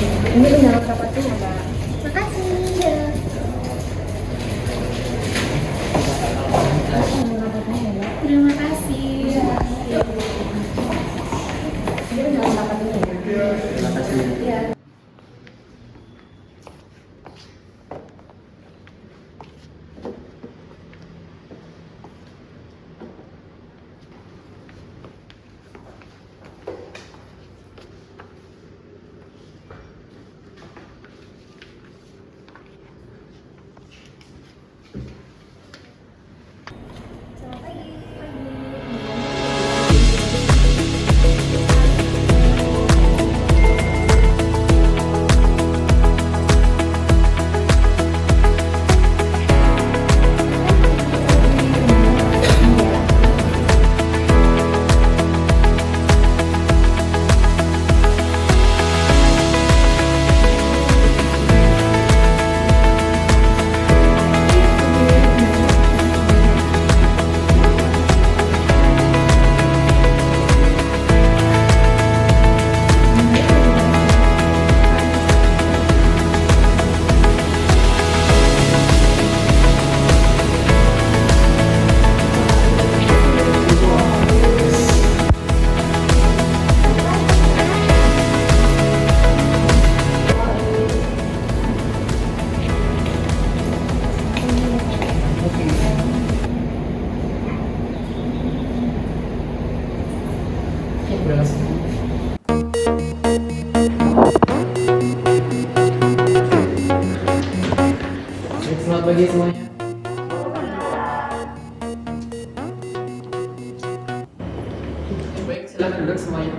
Ini undangan rapatnya ya, Mbak. Makasih. Undangan rapatnya ya, Mbak. Terima kasih. Ini undangan rapatnya ya. Terima kasih. Iya. Selamat pagi. Selamat pagi semuanya. Baik, silakan duduk semuanya.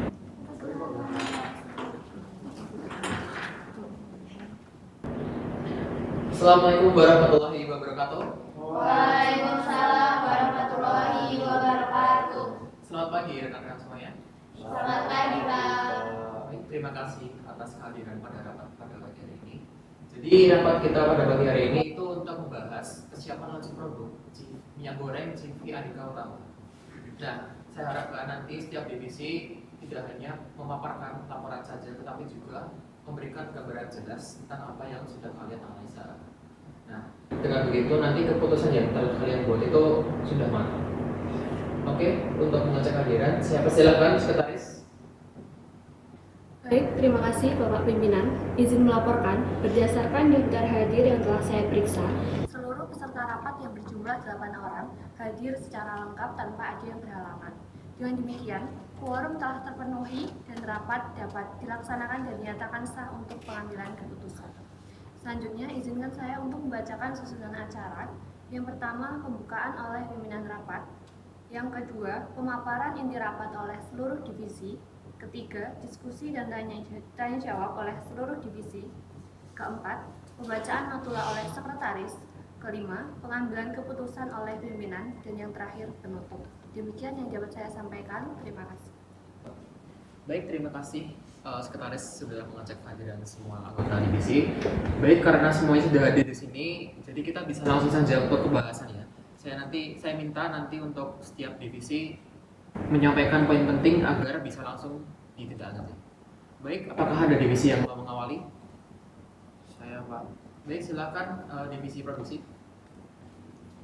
Assalamualaikum warahmatullahi wabarakatuh. Waalaikumsalam warahmatullahi wabarakatuh. Selamat pagi rekan-rekan semuanya. Selamat pagi, Pak. Baik, terima kasih atas kehadiran pada rapat pada pagi hari ini. Jadi rapat kita pada pagi hari ini itu untuk membahas kesiapan launching produk minyak goreng CV Andika Utama. Nah, saya harapkan nanti setiap divisi tidak hanya memaparkan laporan saja, tetapi juga memberikan gambaran jelas tentang apa yang sudah kalian analisa. Nah, dengan begitu nanti keputusan yang kalian buat itu sudah matang. Oke, untuk mengecek kehadiran, saya persilakan sekretaris. Baik, terima kasih Bapak Pimpinan. Izin melaporkan, berdasarkan daftar hadir yang telah saya periksa, seluruh peserta rapat yang berjumlah 8 orang hadir secara lengkap tanpa ada yang berhalangan. Dengan demikian, quorum telah terpenuhi dan rapat dapat dilaksanakan dan dinyatakan sah untuk pengambilan keputusan. Selanjutnya, izinkan saya untuk membacakan susunan acara. Yang pertama, pembukaan oleh pimpinan rapat. Yang kedua, pemaparan inti rapat oleh seluruh divisi. Ketiga, diskusi dan tanya jawab oleh seluruh divisi. Keempat, pembacaan notula oleh sekretaris. Kelima, pengambilan keputusan oleh pimpinan. Dan yang terakhir, penutup. Demikian yang dapat saya sampaikan. Terima kasih. Baik, terima kasih sekretaris sudah mengecek kehadiran semua anggota divisi. Baik, karena semuanya sudah hadir di sini, jadi kita bisa langsung saja untuk pembahasannya. Saya minta nanti untuk setiap divisi menyampaikan poin penting agar bisa langsung ditindaklanjuti. Baik, apakah ada divisi yang mau mengawali? Saya, Pak. Baik, silakan divisi produksi.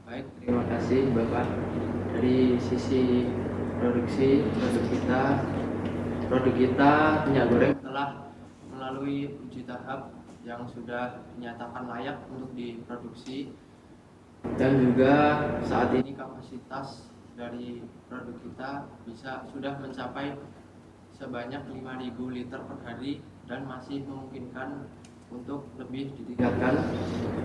Baik, terima kasih Bapak. Dari sisi produksi produk kita minyak goreng telah melalui uji tahap yang sudah dinyatakan layak untuk diproduksi, dan juga saat ini kapasitas dari produk kita sudah mencapai sebanyak 5.000 liter per hari dan masih memungkinkan untuk lebih ditingkatkan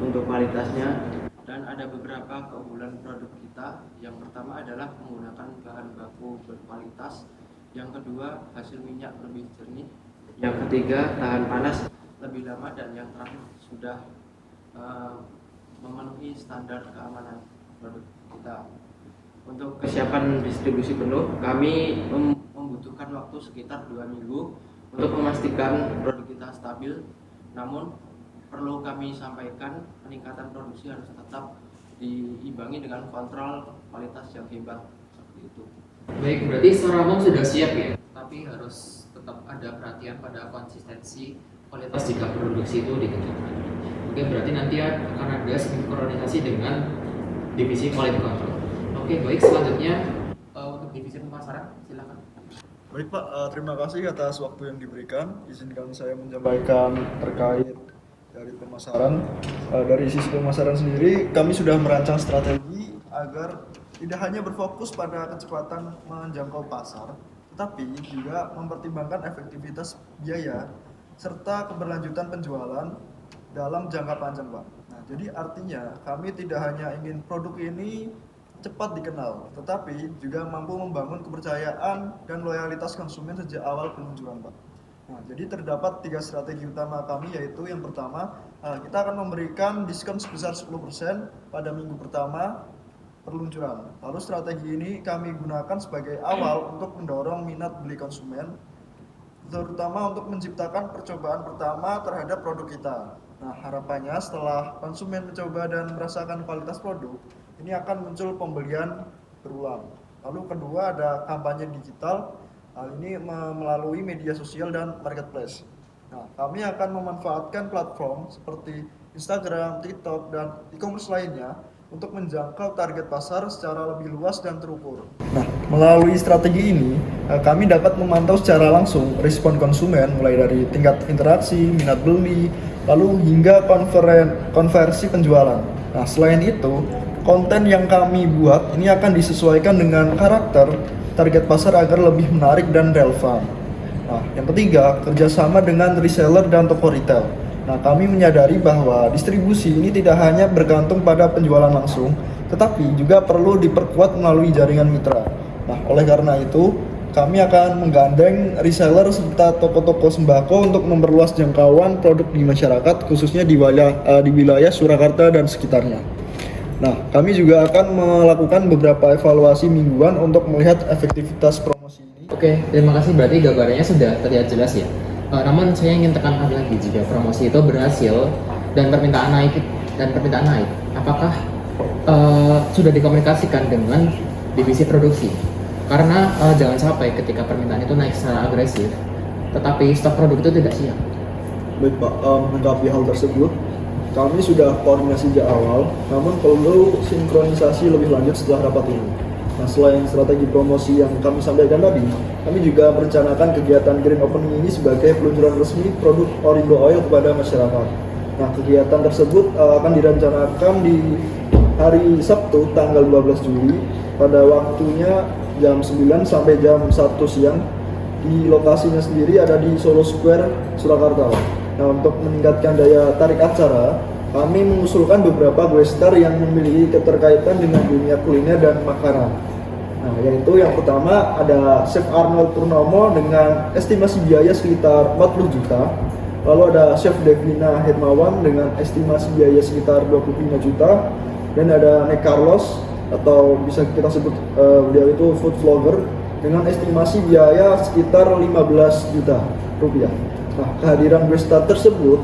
untuk kualitasnya. Dan ada beberapa keunggulan produk kita. Yang pertama adalah menggunakan bahan baku berkualitas. Yang kedua, hasil minyak lebih jernih. Yang ketiga, tahan panas lebih lama. Dan yang terakhir, sudah memenuhi standar keamanan produk kita. Untuk kesiapan distribusi penuh, kami membutuhkan waktu sekitar 2 minggu untuk memastikan produk kita stabil. Namun perlu kami sampaikan, peningkatan produksi harus tetap diimbangi dengan kontrol kualitas yang hebat, seperti itu. Baik, berarti secara umum sudah siap ya, tapi harus tetap ada perhatian pada konsistensi kualitas jika produksi itu ditingkatkan. Oke, berarti nanti akan ada sinkronisasi dengan divisi quality control. Oke, baik, selanjutnya untuk divisi pemasaran, silakan. Baik Pak, terima kasih atas waktu yang diberikan. Izinkan saya menyampaikan terkait dari pemasaran. Dari sisi pemasaran sendiri, kami sudah merancang strategi agar tidak hanya berfokus pada kecepatan menjangkau pasar, tetapi juga mempertimbangkan efektivitas biaya serta keberlanjutan penjualan dalam jangka panjang, Pak. Nah, jadi artinya kami tidak hanya ingin produk ini cepat dikenal, tetapi juga mampu membangun kepercayaan dan loyalitas konsumen sejak awal peluncuran, Pak. Nah, jadi terdapat 3 strategi utama kami, yaitu yang pertama, kita akan memberikan diskon sebesar 10% pada minggu pertama peluncuran. Lalu strategi ini kami gunakan sebagai awal untuk mendorong minat beli konsumen, terutama untuk menciptakan percobaan pertama terhadap produk kita. Nah, harapannya setelah konsumen mencoba dan merasakan kualitas produk, ini akan muncul pembelian berulang. Lalu kedua, ada kampanye digital. Hal ini melalui media sosial dan marketplace. Nah, kami akan memanfaatkan platform seperti Instagram, TikTok, dan e-commerce lainnya untuk menjangkau target pasar secara lebih luas dan terukur. Nah, melalui strategi ini, kami dapat memantau secara langsung respon konsumen mulai dari tingkat interaksi, minat beli, lalu hingga konversi penjualan. Nah, selain itu, konten yang kami buat ini akan disesuaikan dengan karakter target pasar agar lebih menarik dan relevan. Nah, yang ketiga, kerjasama dengan reseller dan toko retail. Nah, kami menyadari bahwa distribusi ini tidak hanya bergantung pada penjualan langsung, tetapi juga perlu diperkuat melalui jaringan mitra. Nah, oleh karena itu, kami akan menggandeng reseller serta toko-toko sembako untuk memperluas jangkauan produk di masyarakat, khususnya di wilayah Surakarta dan sekitarnya. Nah, kami juga akan melakukan beberapa evaluasi mingguan untuk melihat efektivitas promosi ini. Oke, terima kasih. Berarti gambarannya sudah terlihat jelas ya. Namun saya ingin tekankan lagi, jika promosi itu berhasil dan permintaan naik, apakah sudah dikomunikasikan dengan divisi produksi? Karena jangan sampai ketika permintaan itu naik secara agresif, tetapi stok produk itu tidak siap. Baik Pak, menanggapi hal tersebut, kami sudah koordinasi sejak awal, namun perlu sinkronisasi lebih lanjut setelah rapat ini. Nah, selain strategi promosi yang kami sampaikan tadi, kami juga merencanakan kegiatan Grand Opening ini sebagai peluncuran resmi produk Orindo Oil kepada masyarakat. Nah, kegiatan tersebut akan direncanakan di hari Sabtu tanggal 12 Juli pada waktunya jam 9 sampai jam 1 siang. Di lokasinya sendiri ada di Solo Square, Surakarta. Nah, untuk meningkatkan daya tarik acara, kami mengusulkan beberapa guestar yang memiliki keterkaitan dengan dunia kuliner dan makanan. Nah, yaitu yang pertama ada Chef Arnold Purnomo dengan estimasi biaya sekitar 40 juta. Lalu ada Chef Devina Hermawan dengan estimasi biaya sekitar 25 juta. Dan ada Nek Carlos, atau bisa kita sebut beliau itu food vlogger, dengan estimasi biaya sekitar 15 juta rupiah. Nah, kehadiran guestar tersebut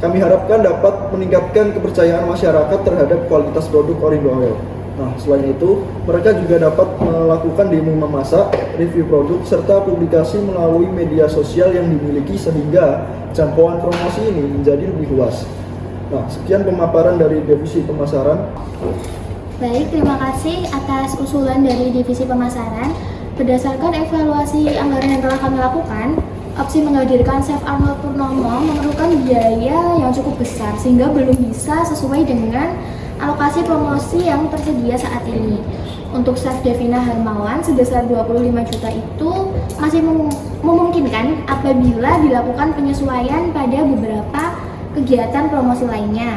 kami harapkan dapat meningkatkan kepercayaan masyarakat terhadap kualitas produk Orindo Oil. Nah, selain itu, mereka juga dapat melakukan demo memasak, review produk, serta publikasi melalui media sosial yang dimiliki sehingga jangkauan promosi ini menjadi lebih luas. Nah, sekian pemaparan dari Divisi Pemasaran. Baik, terima kasih atas usulan dari Divisi Pemasaran. Berdasarkan evaluasi anggaran yang telah kami lakukan, opsi menghadirkan Chef Arnold Purnomo memerlukan biaya yang cukup besar sehingga belum bisa sesuai dengan alokasi promosi yang tersedia saat ini. Untuk Chef Devina Hermawan sebesar 25 juta itu masih memungkinkan apabila dilakukan penyesuaian pada beberapa kegiatan promosi lainnya.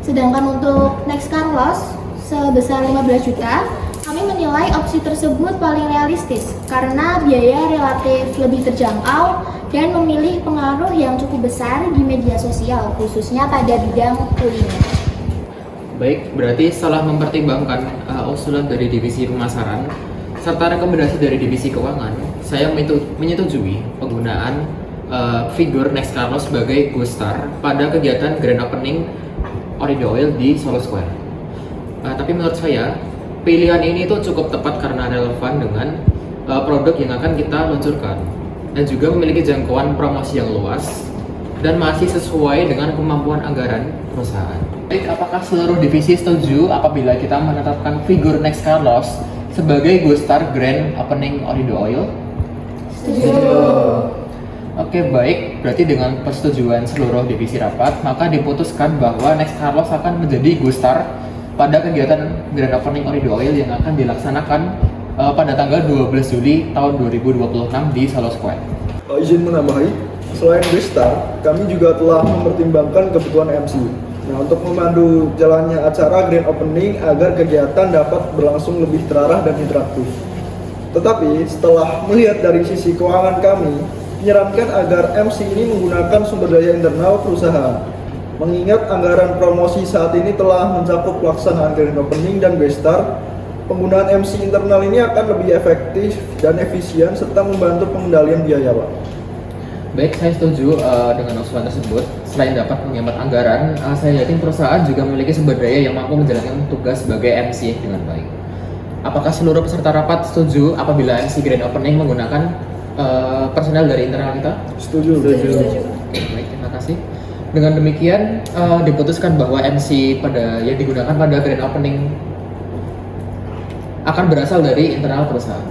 Sedangkan untuk Next Carlos sebesar 15 juta, kami menilai opsi tersebut paling realistis karena biaya relatif lebih terjangkau dan memilih pengaruh yang cukup besar di media sosial, khususnya pada bidang kuliner. Baik, berarti setelah mempertimbangkan usulan dari divisi pemasaran serta rekomendasi dari divisi keuangan, saya menyetujui penggunaan figur Next Carlos sebagai co-star pada kegiatan Grand Opening Orindo Oil di Solo Square. Tapi menurut saya pilihan ini tuh cukup tepat karena relevan dengan produk yang akan kita luncurkan. dan juga memiliki jangkauan promosi yang luas dan masih sesuai dengan kemampuan anggaran perusahaan. Baik, apakah seluruh divisi setuju apabila kita menetapkan figur Next Carlos sebagai Gustar Grand Opening Orindo Oil? Setuju. Oke, baik. Berarti dengan persetujuan seluruh divisi rapat, maka diputuskan bahwa Next Carlos akan menjadi Gustar pada kegiatan Grand Opening Orindo Oil yang akan dilaksanakan pada tanggal 12 Juli tahun 2026 di Solo Square. Izin menambahi, selain Gustar, kami juga telah mempertimbangkan kebutuhan MC. Nah, untuk memandu jalannya acara Grand Opening agar kegiatan dapat berlangsung lebih terarah dan interaktif. Tetapi setelah melihat dari sisi keuangan kami, menyarankan agar MC ini menggunakan sumber daya internal perusahaan. Mengingat anggaran promosi saat ini telah mencakup pelaksanaan Grand Opening dan Gustar, penggunaan MC internal ini akan lebih efektif dan efisien serta membantu pengendalian biaya, Pak. Baik, saya setuju dengan usulan tersebut. Selain dapat menghemat anggaran, saya yakin perusahaan juga memiliki sumber daya yang mampu menjalankan tugas sebagai MC dengan baik. Apakah seluruh peserta rapat setuju apabila MC Grand Opening menggunakan personel dari internal kita? Setuju. Baik, terima kasih. Dengan demikian diputuskan bahwa MC yang digunakan pada Grand Opening akan berasal dari internal perusahaan.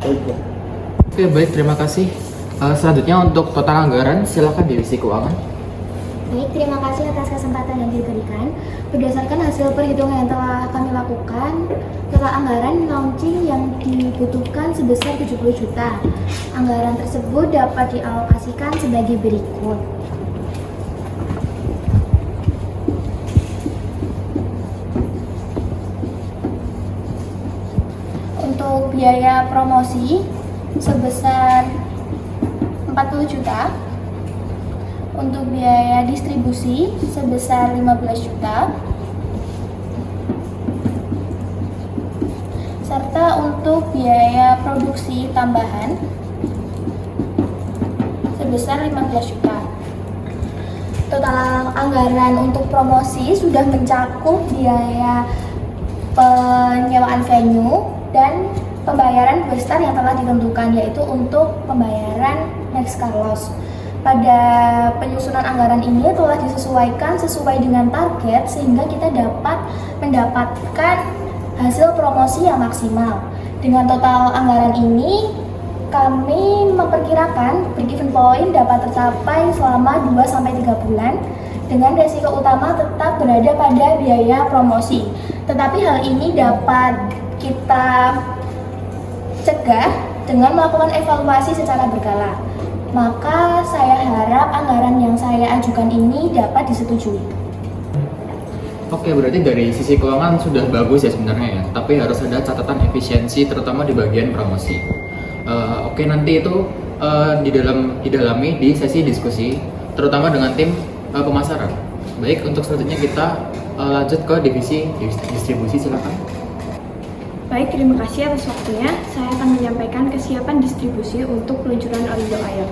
Baik, Pak. Oke, baik, terima kasih. Selanjutnya untuk total anggaran, silakan divisi keuangan. Baik, terima kasih atas kesempatan yang diberikan. Berdasarkan hasil perhitungan yang telah kami lakukan, total anggaran launching yang dibutuhkan sebesar 70 juta. Anggaran tersebut dapat dialokasikan sebagai berikut. Untuk biaya promosi sebesar 40 juta. Untuk biaya distribusi sebesar 15 juta. Serta untuk biaya produksi tambahan sebesar 15 juta. Total anggaran untuk promosi sudah mencakup biaya penyewaan venue dan pembayaran Gustar yang telah ditentukan, yaitu untuk pembayaran Next Carlos. Pada penyusunan anggaran ini telah disesuaikan sesuai dengan target sehingga kita dapat mendapatkan hasil promosi yang maksimal. Dengan total anggaran ini, kami memperkirakan break-even point dapat tercapai selama 2-3 bulan dengan resiko utama tetap berada pada biaya promosi. Tetapi hal ini dapat kita cegah dengan melakukan evaluasi secara berkala. Maka saya harap anggaran yang saya ajukan ini dapat disetujui. Oke, berarti dari sisi keuangan sudah bagus ya sebenarnya ya, tapi harus ada catatan efisiensi terutama di bagian promosi. Oke, nanti itu didalami di sesi diskusi, terutama dengan tim pemasaran. Baik, untuk selanjutnya kita lanjut ke divisi distribusi, silakan. Baik, terima kasih atas waktunya. Saya akan menyampaikan kesiapan distribusi untuk peluncuran Orindo Oil.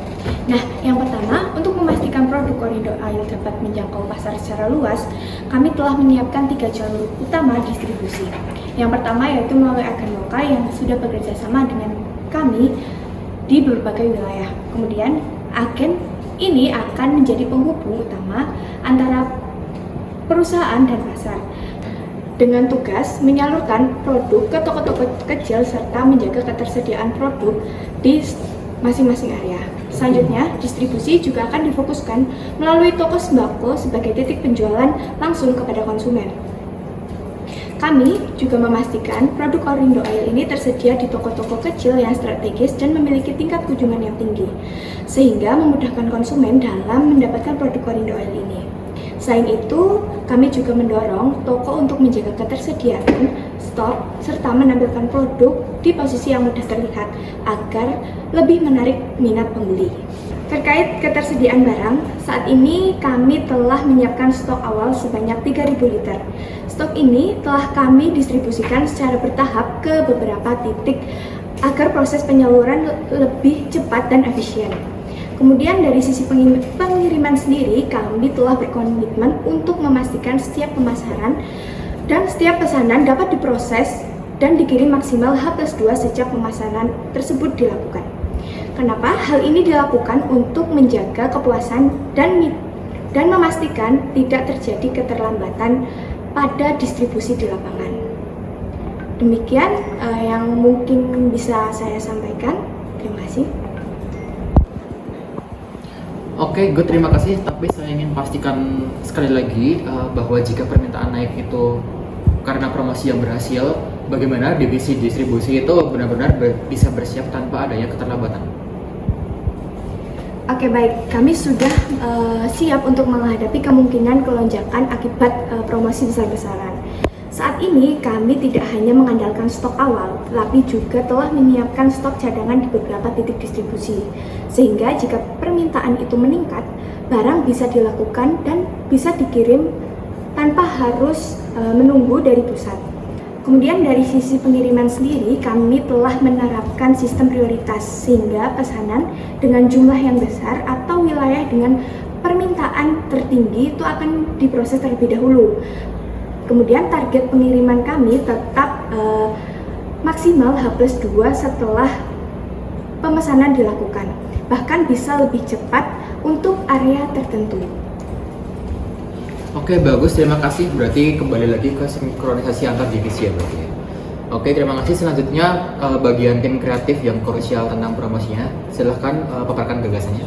Nah, yang pertama, untuk memastikan produk Orindo Oil dapat menjangkau pasar secara luas, kami telah menyiapkan 3 jalur utama distribusi. Yang pertama yaitu melalui agen lokal yang sudah bekerja sama dengan kami di berbagai wilayah. Kemudian, agen ini akan menjadi penghubung utama antara perusahaan dan pasar, dengan tugas menyalurkan produk ke toko-toko kecil serta menjaga ketersediaan produk di masing-masing area. Selanjutnya, distribusi juga akan difokuskan melalui toko sembako sebagai titik penjualan langsung kepada konsumen. Kami juga memastikan produk Orindo Oil ini tersedia di toko-toko kecil yang strategis dan memiliki tingkat kunjungan yang tinggi, sehingga memudahkan konsumen dalam mendapatkan produk Orindo Oil ini. Selain itu, kami juga mendorong toko untuk menjaga ketersediaan stok serta menampilkan produk di posisi yang mudah terlihat agar lebih menarik minat pembeli. Terkait ketersediaan barang, saat ini kami telah menyiapkan stok awal sebanyak 3.000 liter. Stok ini telah kami distribusikan secara bertahap ke beberapa titik agar proses penyaluran lebih cepat dan efisien. Kemudian dari sisi pengiriman sendiri, kami telah berkomitmen untuk memastikan setiap pemasaran dan setiap pesanan dapat diproses dan dikirim maksimal H+2 sejak pemasaran tersebut dilakukan. Kenapa? Hal ini dilakukan untuk menjaga kepuasan dan memastikan tidak terjadi keterlambatan pada distribusi di lapangan. Demikian yang mungkin bisa saya sampaikan. Terima kasih. Oke, good, terima kasih. Tapi saya ingin pastikan sekali lagi bahwa jika permintaan naik itu karena promosi yang berhasil, bagaimana divisi distribusi itu benar-benar bisa bersiap tanpa adanya keterlambatan? Oke, baik, kami sudah siap untuk menghadapi kemungkinan kelonjakan akibat promosi besar-besaran. Saat ini kami tidak hanya mengandalkan stok awal, tetapi juga telah menyiapkan stok cadangan di beberapa titik distribusi. Sehingga jika permintaan itu meningkat, barang bisa dilakukan dan bisa dikirim tanpa harus menunggu dari pusat. Kemudian dari sisi pengiriman sendiri, kami telah menerapkan sistem prioritas sehingga pesanan dengan jumlah yang besar atau wilayah dengan permintaan tertinggi itu akan diproses terlebih dahulu. Kemudian target pengiriman kami tetap maksimal H+2 setelah pemesanan dilakukan. Bahkan bisa lebih cepat untuk area tertentu. Oke, bagus, terima kasih. Berarti kembali lagi ke sinkronisasi antar divisi ya berarti ya. Oke, terima kasih. Selanjutnya bagian tim kreatif yang krusial tentang promosinya. Silahkan paparkan gagasannya.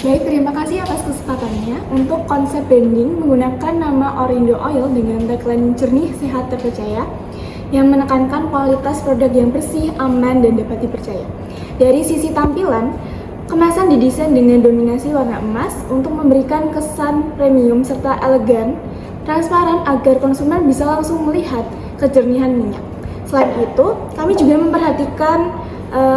Baik, terima kasih atas kesempatannya. Untuk konsep branding menggunakan nama Orindo Oil dengan tagline jernih, sehat, terpercaya yang menekankan kualitas produk yang bersih, aman, dan dapat dipercaya. Dari sisi tampilan, kemasan didesain dengan dominasi warna emas untuk memberikan kesan premium serta elegan, transparan agar konsumen bisa langsung melihat kejernihan minyak. Selain itu, kami juga memperhatikan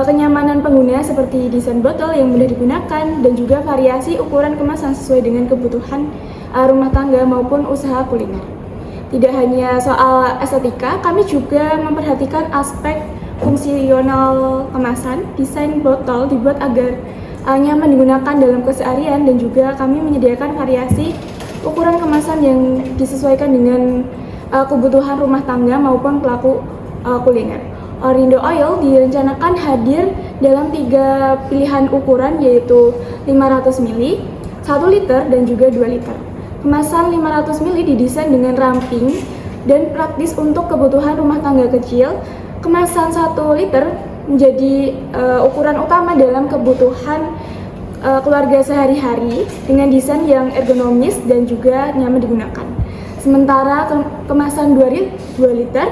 kenyamanan pengguna seperti desain botol yang mudah digunakan dan juga variasi ukuran kemasan sesuai dengan kebutuhan rumah tangga maupun usaha kuliner. Tidak hanya soal estetika, kami juga memperhatikan aspek fungsional kemasan. Desain botol dibuat agar nyaman digunakan dalam keseharian dan juga kami menyediakan variasi ukuran kemasan yang disesuaikan dengan kebutuhan rumah tangga maupun pelaku kuliner. Orindo Oil direncanakan hadir dalam 3 pilihan ukuran yaitu 500 ml, 1 liter, dan juga 2 liter. Kemasan 500 ml didesain dengan ramping dan praktis untuk kebutuhan rumah tangga kecil. Kemasan 1 liter menjadi ukuran utama dalam kebutuhan keluarga sehari-hari dengan desain yang ergonomis dan juga nyaman digunakan. Sementara kemasan 2 liter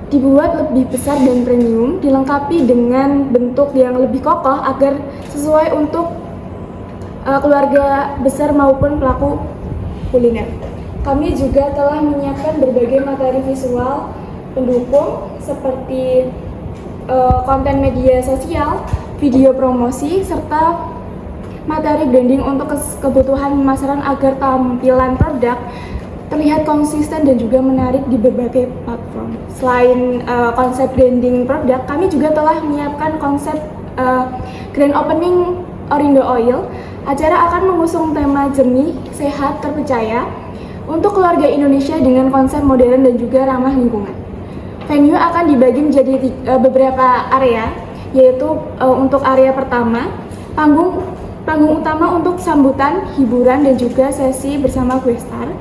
dibuat lebih besar dan premium, dilengkapi dengan bentuk yang lebih kokoh agar sesuai untuk keluarga besar maupun pelaku kuliner. Kami juga telah menyiapkan berbagai materi visual pendukung seperti konten media sosial, video promosi, serta materi branding untuk kebutuhan pemasaran agar tampilan produk terlihat konsisten dan juga menarik di berbagai platform. Selain konsep branding produk, kami juga telah menyiapkan konsep grand opening Orindo Oil. Acara akan mengusung tema jernih, sehat, terpercaya untuk keluarga Indonesia dengan konsep modern dan juga ramah lingkungan. Venue akan dibagi menjadi beberapa area, yaitu untuk area pertama, panggung utama untuk sambutan, hiburan, dan juga sesi bersama Questar.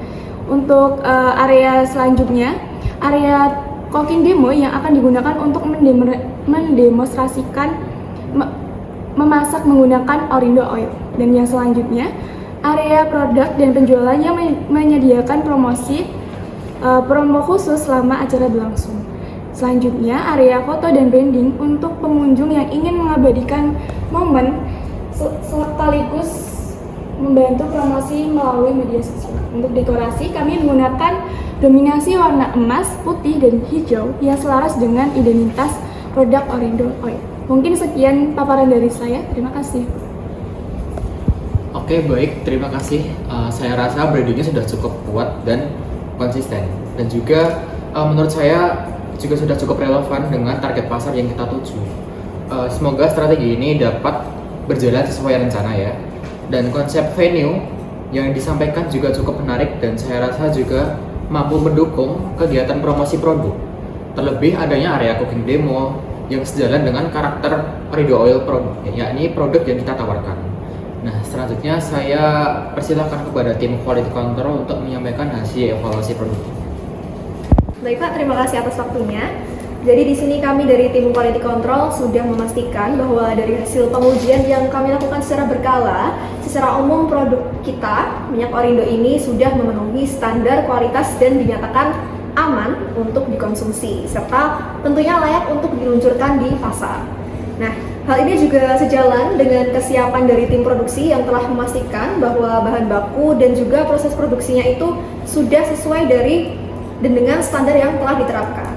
Untuk area selanjutnya, area cooking demo yang akan digunakan untuk mendemonstrasikan memasak menggunakan Orindo Oil. Dan yang selanjutnya, area produk dan penjualan yang menyediakan promo khusus selama acara berlangsung. Selanjutnya, area foto dan branding untuk pengunjung yang ingin mengabadikan momen sekaligus membantu promosi melalui media sosial. Untuk dekorasi, kami menggunakan dominasi warna emas, putih, dan hijau yang selaras dengan identitas produk Orindo Oil. Mungkin sekian paparan dari saya. Terima kasih. Oke, baik, terima kasih. Saya rasa brandingnya sudah cukup kuat dan konsisten, dan juga menurut saya juga sudah cukup relevan dengan target pasar yang kita tuju. Semoga strategi ini dapat berjalan sesuai rencana ya. Dan konsep venue yang disampaikan juga cukup menarik dan saya rasa juga mampu mendukung kegiatan promosi produk. Terlebih adanya area cooking demo, yang sejalan dengan karakter Orindo Oil yakni produk yang kita tawarkan. Nah, selanjutnya saya persilakan kepada tim Quality Control untuk menyampaikan hasil evaluasi produk. Baik Pak, terima kasih atas waktunya. Jadi di sini kami dari tim Quality Control sudah memastikan bahwa dari hasil pengujian yang kami lakukan secara berkala, secara umum produk kita, minyak Orindo ini sudah memenuhi standar kualitas dan dinyatakan aman untuk dikonsumsi, serta tentunya layak untuk diluncurkan di pasar. Nah, hal ini juga sejalan dengan kesiapan dari tim produksi yang telah memastikan bahwa bahan baku dan juga proses produksinya itu sudah sesuai dari dan dengan standar yang telah diterapkan.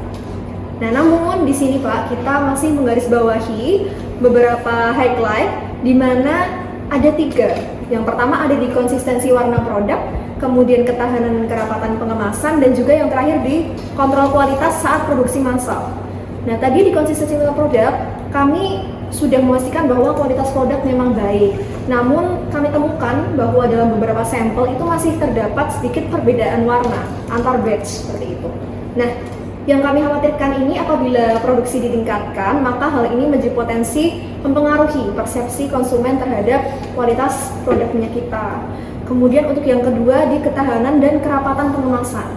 Nah, namun di sini Pak, kita masih menggarisbawahi beberapa highlight di mana ada 3. Yang pertama ada di konsistensi warna produk, kemudian ketahanan dan kerapatan pengemasan, dan juga yang terakhir di kontrol kualitas saat produksi massal. Nah, tadi di konsistensi warna produk, kami sudah memastikan bahwa kualitas produk memang baik. Namun kami temukan bahwa dalam beberapa sampel itu masih terdapat sedikit perbedaan warna antar batch seperti itu. Nah, yang kami khawatirkan ini apabila produksi ditingkatkan, maka hal ini menjadi potensi mempengaruhi persepsi konsumen terhadap kualitas produk minyak kita. Kemudian untuk yang kedua di ketahanan dan kerapatan pengemasan.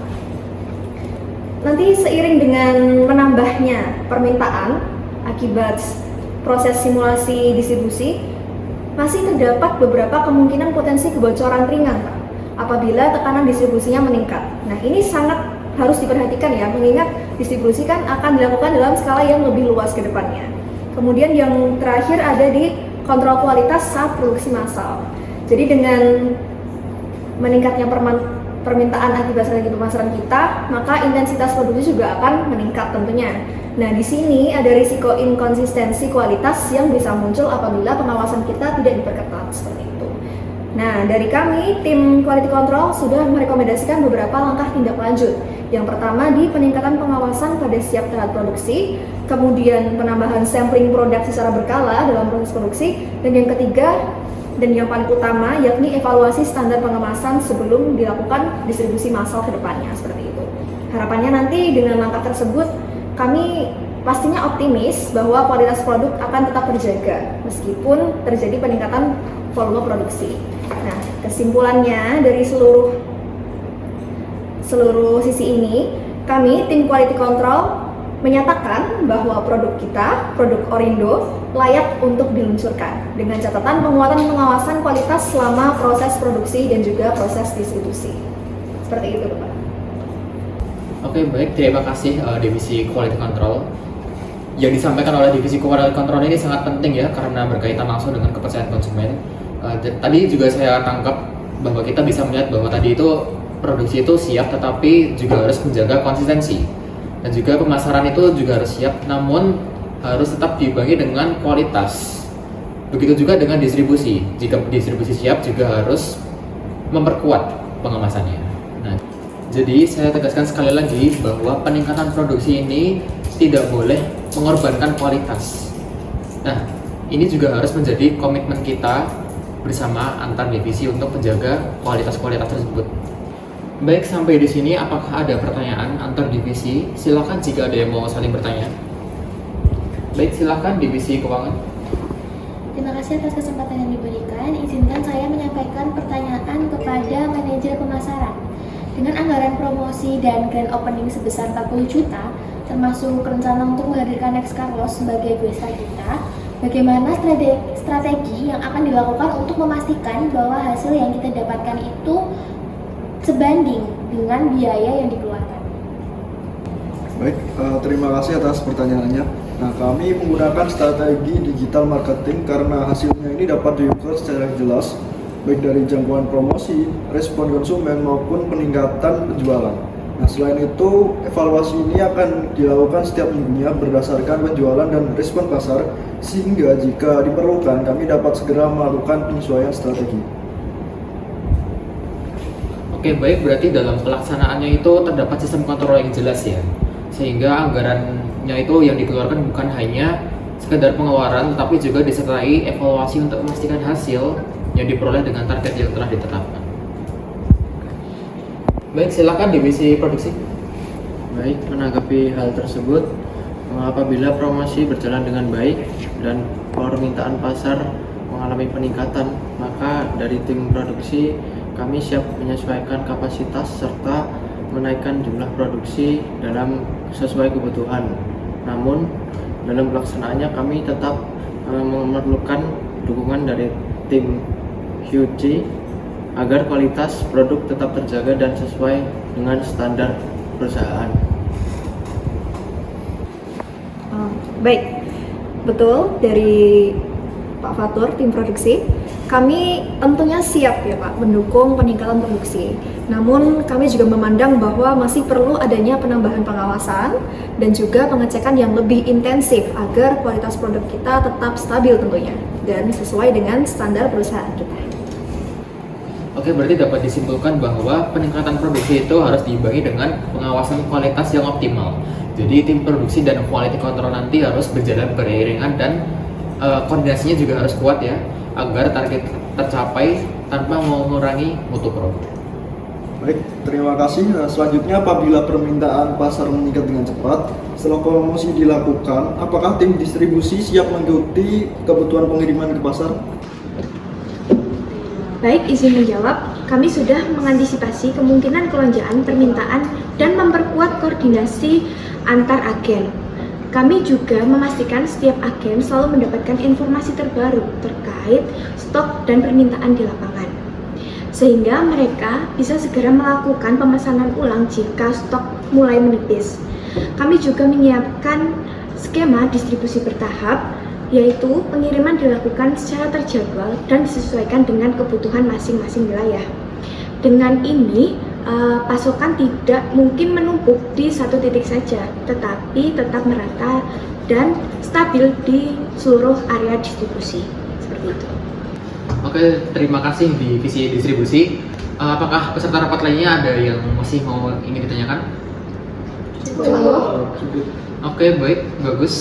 Nanti seiring dengan menambahnya permintaan akibat proses simulasi distribusi, masih terdapat beberapa kemungkinan potensi kebocoran ringan Pak, apabila tekanan distribusinya meningkat. Nah, ini sangat harus diperhatikan ya, mengingat distribusi kan akan dilakukan dalam skala yang lebih luas ke depannya. Kemudian yang terakhir ada di kontrol kualitas saat produksi massal. Jadi dengan meningkatnya permintaan akibat strategi pemasaran kita, maka intensitas produksi juga akan meningkat tentunya. Nah, di sini ada risiko inkonsistensi kualitas yang bisa muncul apabila pengawasan kita tidak diperketat seperti itu. Nah, dari kami, tim Quality Control sudah merekomendasikan beberapa langkah tindak lanjut. Yang pertama di peningkatan pengawasan pada setiap tahap produksi, kemudian penambahan sampling produk secara berkala dalam proses produksi, dan yang ketiga dan yang paling utama yakni evaluasi standar pengemasan sebelum dilakukan distribusi massal ke depannya seperti itu. Harapannya nanti dengan langkah tersebut kami pastinya optimis bahwa kualitas produk akan tetap terjaga meskipun terjadi peningkatan volume produksi. Nah, kesimpulannya dari seluruh sisi ini, kami tim Quality Control menyatakan bahwa produk kita, produk Orindo, layak untuk diluncurkan dengan catatan penguatan pengawasan kualitas selama proses produksi dan juga proses distribusi. Seperti itu, Bapak. Oke, baik. Terima kasih Divisi Quality Control. Yang disampaikan oleh Divisi Quality Control ini sangat penting ya, karena berkaitan langsung dengan kepercayaan konsumen. Tadi juga saya tangkap bahwa kita bisa melihat bahwa tadi itu produksi itu siap, tetapi juga harus menjaga konsistensi. Dan juga pemasaran itu juga harus siap, namun harus tetap diimbangi dengan kualitas. Begitu juga dengan distribusi. Jika distribusi siap, juga harus memperkuat pengemasannya. Nah, jadi saya tegaskan sekali lagi bahwa peningkatan produksi ini tidak boleh mengorbankan kualitas. Nah, ini juga harus menjadi komitmen kita bersama antar divisi untuk menjaga kualitas-kualitas tersebut. Baik, sampai di sini apakah ada pertanyaan antar divisi? Silakan jika ada yang mau saling bertanya. Baik, silakan Divisi Keuangan. Terima kasih atas kesempatan yang diberikan. Izinkan saya menyampaikan pertanyaan kepada manajer pemasaran. Dengan anggaran promosi dan grand opening sebesar 40 juta, termasuk rencana untuk menghadirkan Next Carlos sebagai guest kita, bagaimana strategi yang akan dilakukan untuk memastikan bahwa hasil yang kita dapatkan itu sebanding dengan biaya yang dikeluarkan? Baik, terima kasih atas pertanyaannya. Nah, kami menggunakan strategi digital marketing karena hasilnya ini dapat diukur secara jelas, baik dari jangkauan promosi, respon konsumen, maupun peningkatan penjualan. Nah, selain itu, evaluasi ini akan dilakukan setiap minggunya berdasarkan penjualan dan respon pasar, sehingga jika diperlukan, kami dapat segera melakukan penyesuaian strategi. Oke, baik, berarti dalam pelaksanaannya itu terdapat sistem kontrol yang jelas ya, sehingga anggarannya itu yang dikeluarkan bukan hanya sekedar pengeluaran, tetapi juga disertai evaluasi untuk memastikan hasil yang diperoleh dengan target yang telah ditetapkan. Baik, silakan Divisi Produksi. Baik, menanggapi hal tersebut, Apabila promosi berjalan dengan baik dan permintaan pasar mengalami peningkatan, maka dari tim produksi kami siap menyesuaikan kapasitas serta menaikkan jumlah produksi dalam sesuai kebutuhan. Namun dalam pelaksanaannya kami tetap memerlukan dukungan dari tim QC agar kualitas produk tetap terjaga dan sesuai dengan standar perusahaan. Baik, betul dari Pak Fatur, tim produksi. Kami tentunya siap ya Pak mendukung peningkatan produksi. Namun kami juga memandang bahwa masih perlu adanya penambahan pengawasan dan juga pengecekan yang lebih intensif agar kualitas produk kita tetap stabil tentunya dan sesuai dengan standar perusahaan kita. Oke, berarti dapat disimpulkan bahwa peningkatan produksi itu harus diimbangi dengan pengawasan kualitas yang optimal. Jadi tim produksi dan quality control nanti harus berjalan beriringan dan koordinasinya juga harus kuat ya, agar target tercapai tanpa mengurangi mutu produk. Baik, terima kasih. Selanjutnya, apabila permintaan pasar meningkat dengan cepat setelah promosi dilakukan, apakah tim distribusi siap mengikuti kebutuhan pengiriman ke pasar? Baik, izin menjawab. Kami sudah mengantisipasi kemungkinan kelonjakan permintaan dan memperkuat koordinasi antar agen. Kami juga memastikan setiap agen selalu mendapatkan informasi terbaru terkait stok dan permintaan di lapangan, sehingga mereka bisa segera melakukan pemesanan ulang jika stok mulai menipis. Kami juga menyiapkan skema distribusi bertahap, yaitu pengiriman dilakukan secara terjadwal dan disesuaikan dengan kebutuhan masing-masing wilayah. Dengan ini, pasokan tidak mungkin menumpuk di satu titik saja, tetapi tetap merata dan stabil di seluruh area distribusi. Seperti itu. Oke, terima kasih divisi distribusi. Apakah peserta rapat lainnya ada yang masih ingin ditanyakan? Oke, baik, bagus.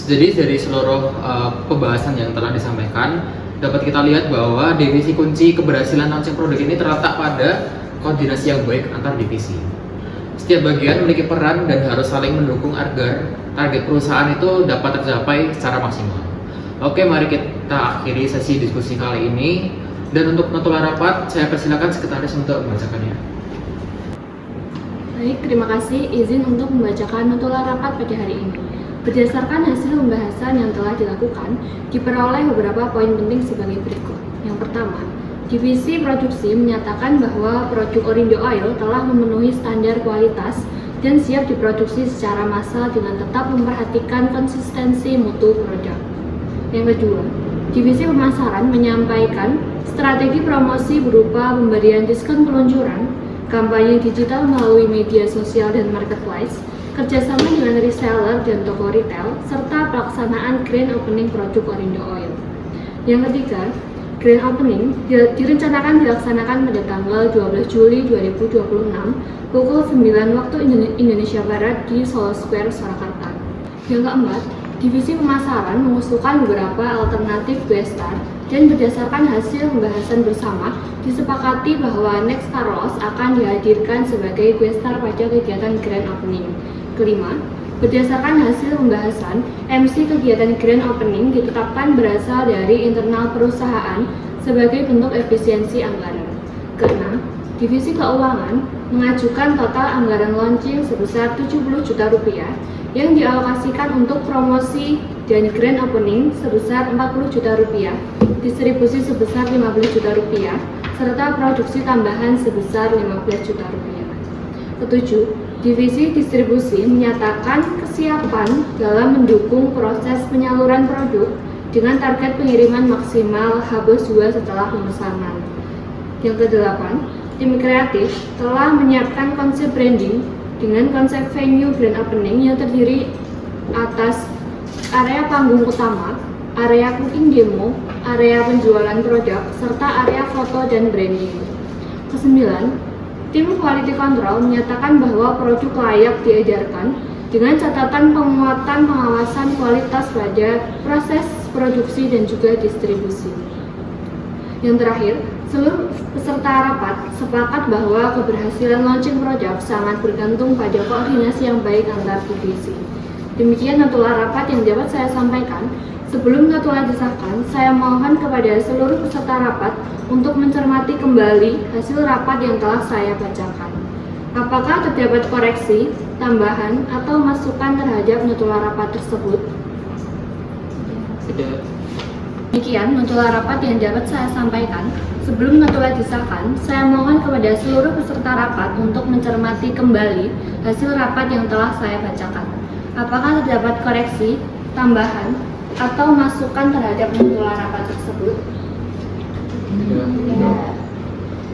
Jadi dari seluruh pembahasan yang telah disampaikan, dapat kita lihat bahwa divisi kunci keberhasilan launching produk ini terletak pada koordinasi yang baik antar divisi. Setiap bagian memiliki peran dan harus saling mendukung agar target perusahaan itu dapat tercapai secara maksimal. Oke, mari kita akhiri sesi diskusi kali ini. Dan untuk nota rapat, saya persilakan sekretaris untuk membacakannya. Baik, terima kasih. Izin untuk membacakan nota rapat pada hari ini. Berdasarkan hasil pembahasan yang telah dilakukan, diperoleh beberapa poin penting sebagai berikut. Yang pertama, divisi produksi menyatakan bahwa produk Orindo Oil telah memenuhi standar kualitas dan siap diproduksi secara massal dengan tetap memperhatikan konsistensi mutu produk. Yang kedua, divisi pemasaran menyampaikan strategi promosi berupa pemberian diskon peluncuran, kampanye digital melalui media sosial dan marketplace, kerjasama dengan reseller dan toko retail, serta pelaksanaan grand opening produk Orindo Oil. Yang ketiga, grand opening direncanakan dilaksanakan pada tanggal 12 Juli 2026 pukul 9 waktu Indonesia Barat di Solo Square, Surakarta. Yang keempat, divisi pemasaran mengusulkan beberapa alternatif Questar dan berdasarkan hasil pembahasan bersama disepakati bahwa Next Carlos akan dihadirkan sebagai Questar pada kegiatan grand opening. Kelima, berdasarkan hasil pembahasan, MC kegiatan grand opening ditetapkan berasal dari internal perusahaan sebagai bentuk efisiensi anggaran. Keenam, divisi keuangan mengajukan total anggaran launching sebesar 70 juta rupiah yang dialokasikan untuk promosi dan grand opening sebesar 40 juta rupiah, distribusi sebesar 15 juta rupiah, serta produksi tambahan sebesar 15 juta rupiah. Ketujuh, divisi distribusi menyatakan kesiapan dalam mendukung proses penyaluran produk dengan target pengiriman maksimal H+2 setelah pemesanan. Yang kedelapan, tim kreatif telah menyiapkan konsep branding dengan konsep venue grand opening yang terdiri atas area panggung utama, area cooking demo, area penjualan produk, serta area foto dan branding. Kesembilan, tim quality control menyatakan bahwa produk layak diedarkan dengan catatan penguatan pengawasan kualitas pada proses produksi dan juga distribusi. Yang terakhir, seluruh peserta rapat sepakat bahwa keberhasilan launching produk sangat bergantung pada koordinasi yang baik antar divisi. Demikian notular rapat yang dapat saya sampaikan. Sebelum notular disahkan, saya mohon kepada seluruh peserta rapat untuk mencermati kembali hasil rapat yang telah saya bacakan. Apakah terdapat koreksi, tambahan, atau masukan terhadap notular rapat tersebut? Tidak. Demikian notular rapat yang dapat saya sampaikan. Sebelum notular disahkan, saya mohon kepada seluruh peserta rapat untuk mencermati kembali hasil rapat yang telah saya bacakan. Apakah terdapat koreksi, tambahan, atau masukan terhadap notular rapat tersebut?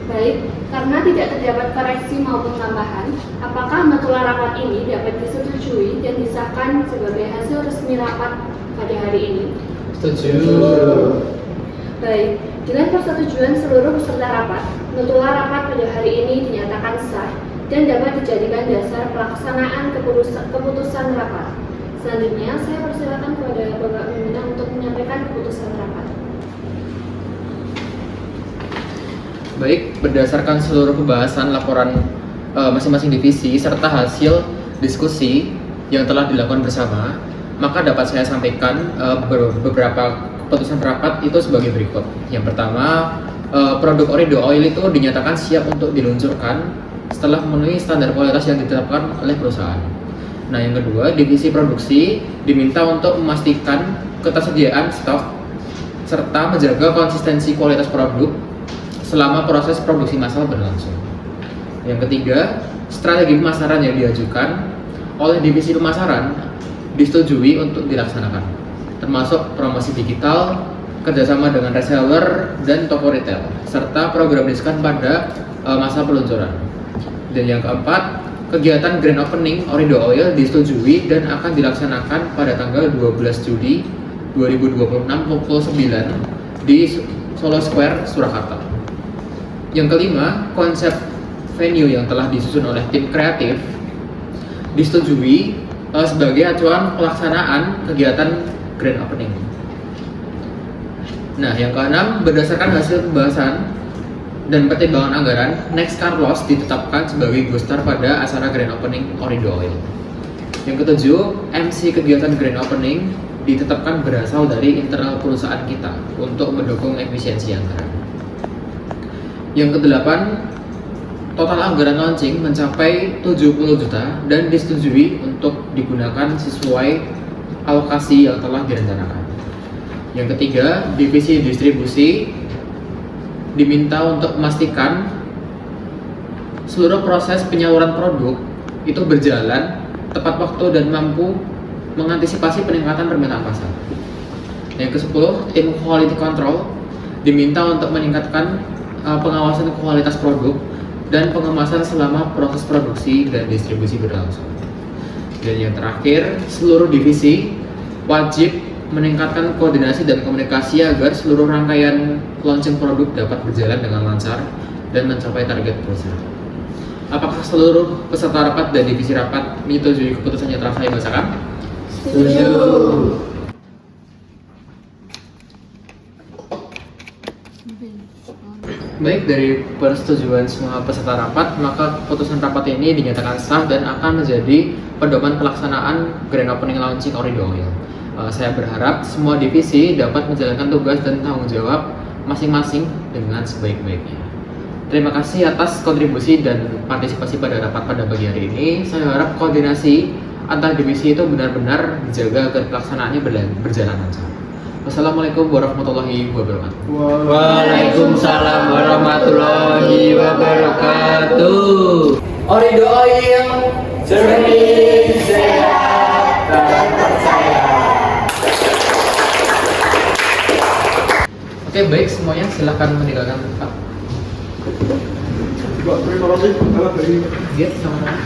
Baik, karena tidak terdapat koreksi maupun tambahan, apakah notular rapat ini dapat disetujui dan disahkan sebagai hasil resmi rapat pada hari ini? Setuju. Baik, dengan persetujuan seluruh peserta rapat, notular rapat pada hari ini dinyatakan sah dan dapat dijadikan dasar pelaksanaan keputusan rapat. Selanjutnya, saya persilakan kepada Bapak Pimpinan untuk menyampaikan keputusan rapat. Baik, berdasarkan seluruh pembahasan laporan masing-masing divisi serta hasil diskusi yang telah dilakukan bersama, maka dapat saya sampaikan beberapa keputusan rapat itu sebagai berikut. Yang pertama, produk Orido Oil itu dinyatakan siap untuk diluncurkan setelah memenuhi standar kualitas yang ditetapkan oleh perusahaan. Nah, yang kedua, divisi produksi diminta untuk memastikan ketersediaan stok serta menjaga konsistensi kualitas produk selama proses produksi massal berlangsung. Yang ketiga, strategi pemasaran yang diajukan oleh divisi pemasaran disetujui untuk dilaksanakan, termasuk promosi digital, kerjasama dengan reseller dan toko retail, serta program diskon pada masa peluncuran. Dan yang keempat, kegiatan grand opening Orido Oil disetujui dan akan dilaksanakan pada tanggal 12 Juli 2026 pukul 9 di Solo Square, Surakarta. Yang kelima, konsep venue yang telah disusun oleh tim kreatif disetujui sebagai acuan pelaksanaan kegiatan grand opening. Nah, yang keenam, berdasarkan hasil pembahasan dan pertimbangan anggaran, Next Carlos ditetapkan sebagai booster pada acara grand opening Orido Oil. Yang ketujuh, MC kegiatan grand opening ditetapkan berasal dari internal perusahaan kita untuk mendukung efisiensi anggaran. Yang kedelapan, total anggaran launching mencapai 70 juta dan disetujui untuk digunakan sesuai alokasi yang telah direncanakan. Yang ketiga, divisi distribusi diminta untuk memastikan seluruh proses penyaluran produk itu berjalan tepat waktu dan mampu mengantisipasi peningkatan permintaan pasar. Yang ke-10, tim quality control diminta untuk meningkatkan pengawasan kualitas produk dan pengemasan selama proses produksi dan distribusi berlangsung. Dan yang terakhir, seluruh divisi wajib meningkatkan koordinasi dan komunikasi agar seluruh rangkaian launching produk dapat berjalan dengan lancar dan mencapai target perusahaan. Apakah seluruh peserta rapat dan divisi rapat menyetujui keputusan yang telah saya bacakan? Setuju. Baik, dari persetujuan semua peserta rapat, maka keputusan rapat ini dinyatakan sah dan akan menjadi pedoman pelaksanaan grand opening launching Orido Oil. Saya berharap semua divisi dapat menjalankan tugas dan tanggung jawab masing-masing dengan sebaik-baiknya. Terima kasih atas kontribusi dan partisipasi pada rapat pada pagi hari ini. Saya harap koordinasi antar divisi itu benar-benar dijaga agar pelaksanaannya berjalan lancar. Wassalamualaikum warahmatullahi wabarakatuh. Waalaikumsalam warahmatullahi wabarakatuh. Orido Oil, jernih, sehat, dan percaya. Oke, baik semuanya, silahkan meninggalkan tempat. Terima kasih. Iya, sama-sama.